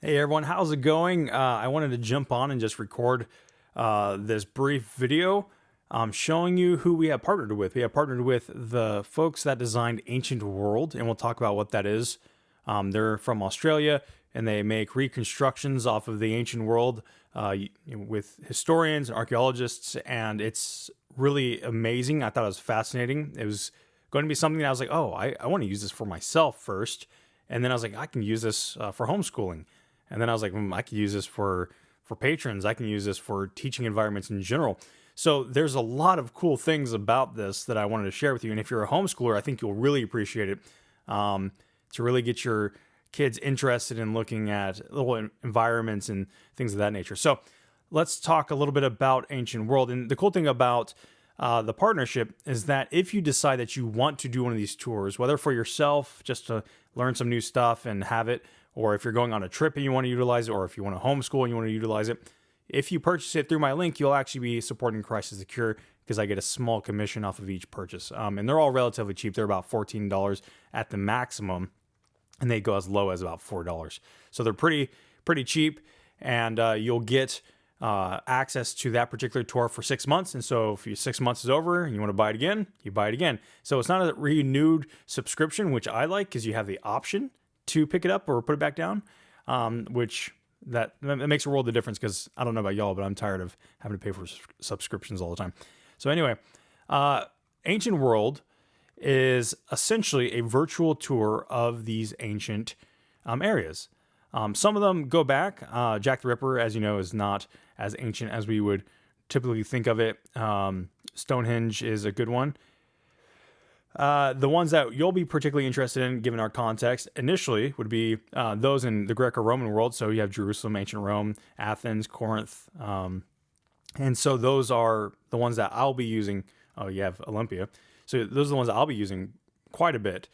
Hey everyone, how's it going? I wanted to jump on and just record this brief video showing you who we have partnered with. We have partnered with the folks that designed Ancient World, and we'll talk about what that is. They're from Australia, and they make reconstructions off of the ancient world with historians and archaeologists, and it's really amazing. I thought it was fascinating. It was going to be something that I was like, oh, I want to use this for myself first. And then I was like, I can use this for homeschooling. And then I was like, I could use this for patrons. I can use this for teaching environments in general. So there's a lot of cool things about this that I wanted to share with you. And if you're a homeschooler, I think you'll really appreciate it to really get your kids interested in looking at little environments and things of that nature. So let's talk a little bit about Ancient World. And the cool thing about the partnership is that if you decide that you want to do one of these tours, whether for yourself, just to learn some new stuff and have it, or if you're going on a trip and you want to utilize it, or if you want to homeschool and you want to utilize it, if you purchase it through my link, you'll actually be supporting Christ is the Cure because I get a small commission off of each purchase. And they're all relatively cheap. They're about $14 at the maximum, and they go as low as about $4. So they're pretty cheap, and you'll get access to that particular tour for 6 months. And so if your 6 months is over and you want to buy it again, you buy it again. So it's not a renewed subscription, which I like because you have the option to pick it up or put it back down, which that makes a world of difference because I don't know about y'all, but I'm tired of having to pay for subscriptions all the time. So anyway, Ancient World is essentially a virtual tour of these ancient areas. Some of them go back. Jack the Ripper, as you know, is not as ancient as we would typically think of it. Stonehenge is a good one. The ones that you'll be particularly interested in, given our context, initially would be those in the Greco-Roman world. So you have Jerusalem, ancient Rome, Athens, Corinth. And so those are the ones that I'll be using. Oh, you have Olympia. So those are the ones that I'll be using quite a bit.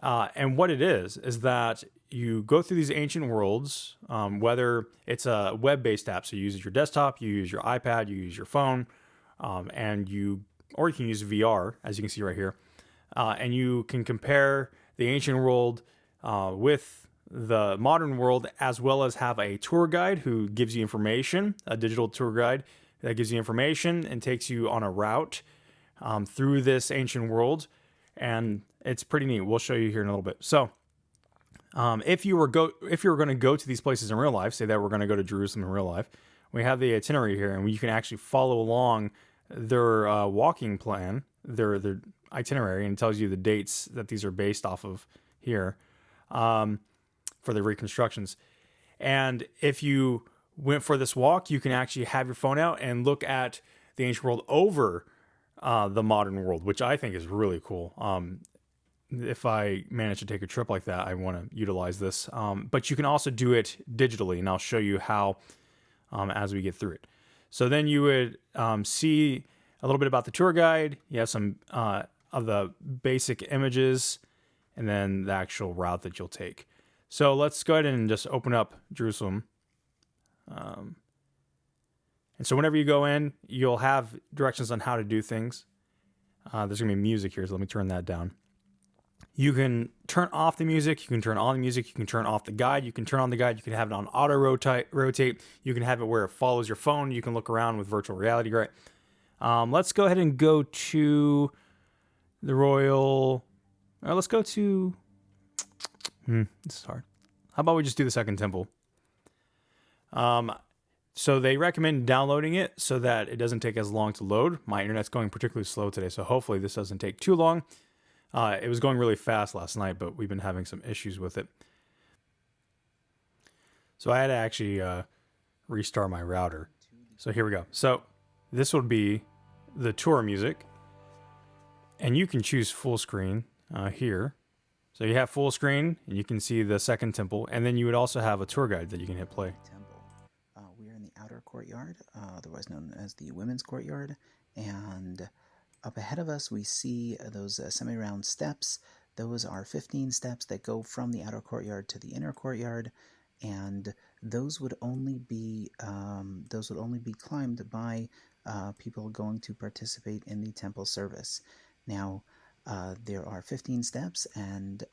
And what it is that you go through these ancient worlds, whether it's a web-based app, so you use your desktop, you use your iPad, you use your phone, or you can use VR, as you can see right here. And you can compare the ancient world with the modern world, as well as have a tour guide who gives you information, a digital tour guide that gives you information and takes you on a route through this ancient world. And it's pretty neat. We'll show you here in a little bit. So if you were going to go to these places in real life, say that we're going to go to Jerusalem in real life, we have the itinerary here, and you can actually follow along their walking plan, their itinerary, and it tells you the dates that these are based off of here for the reconstructions. And if you went for this walk, you can actually have your phone out and look at the ancient world over the modern world, which I think is really cool. If I manage to take a trip like that, I want to utilize this. But you can also do it digitally, and I'll show you how as we get through it. So then you would see a little bit about the tour guide. You have some of the basic images, and then the actual route that you'll take. So let's go ahead and just open up Jerusalem. And so whenever you go in, you'll have directions on how to do things. There's going to be music here, so let me turn that down. You can turn off the music. You can turn on the music. You can turn off the guide. You can turn on the guide. You can have it on auto rotate. You can have it where it follows your phone. You can look around with virtual reality. Great. Let's go ahead and go to the Royal. Let's go to. This is hard. How about we just do the Second Temple? So they recommend downloading it so that it doesn't take as long to load. My internet's going particularly slow today, so hopefully this doesn't take too long. It was going really fast last night, but we've been having some issues with it. So I had to actually restart my router. So here we go. So this would be the tour music, and you can choose full screen here. So you have full screen, and you can see the Second Temple, and then you would also have a tour guide that you can hit play. We are in the outer courtyard, otherwise known as the women's courtyard, and up ahead of us we see those semi-round steps. Those are 15 steps that go from the outer courtyard to the inner courtyard, and those would only be climbed by people going to participate in the temple service. Now, there are 15 steps, and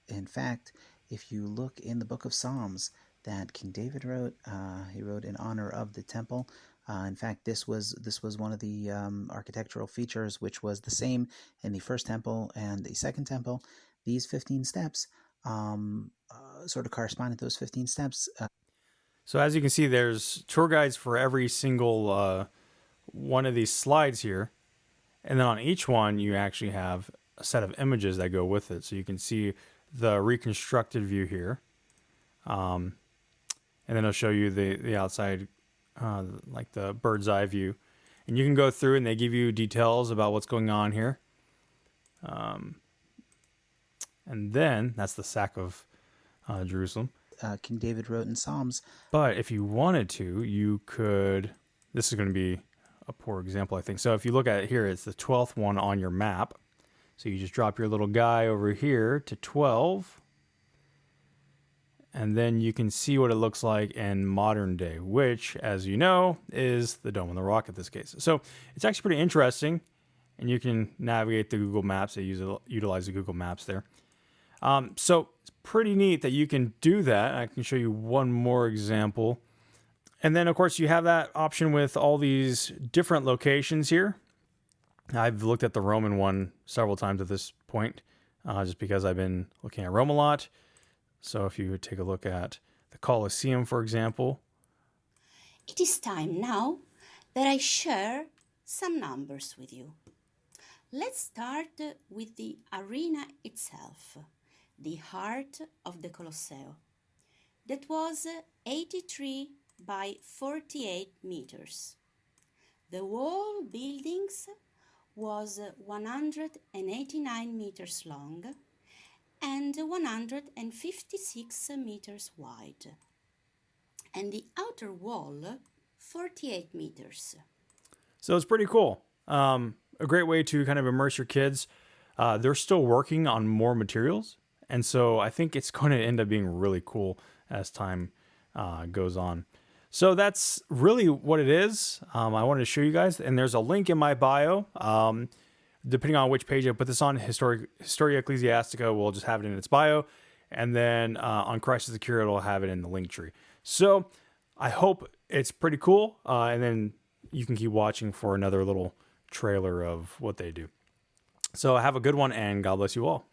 in fact, if you look in the book of Psalms, that King David wrote. He wrote in honor of the temple. In fact, this was one of the architectural features, which was the same in the first temple and the second temple. These 15 steps sort of correspond to those 15 steps. So as you can see, there's tour guides for every single one of these slides here. And then on each one, you actually have a set of images that go with it. So you can see the reconstructed view here. And then it'll show you the outside, like the bird's eye view. And you can go through and they give you details about what's going on here. And then that's the sack of Jerusalem. King David wrote in Psalms. But if you wanted to, you could, this is going to be a poor example, I think. So if you look at it here, it's the 12th one on your map. So you just drop your little guy over here to 12. And then you can see what it looks like in modern day, which, as you know, is the Dome on the Rock in this case. So it's actually pretty interesting. And you can navigate the Google Maps. They utilize the Google Maps there. So it's pretty neat that you can do that. I can show you one more example. And then, of course, you have that option with all these different locations here. I've looked at the Roman one several times at this point, just because I've been looking at Rome a lot. So if you would take a look at the Colosseum, for example. It is time now that I share some numbers with you. Let's start with the arena itself, the heart of the Colosseum. That was 83 by 48 meters. The whole buildings was 189 meters long and 156 meters wide. And the outer wall, 48 meters. So it's pretty cool. A great way to kind of immerse your kids. They're still working on more materials. And so I think it's going to end up being really cool as time goes on. So that's really what it is. I wanted to show you guys. And there's a link in my bio. Depending on which page I put this on, Historia Ecclesiastica will just have it in its bio. And then on Christ is the Cure, it'll have it in the link tree. So I hope it's pretty cool. And then you can keep watching for another little trailer of what they do. So have a good one, and God bless you all.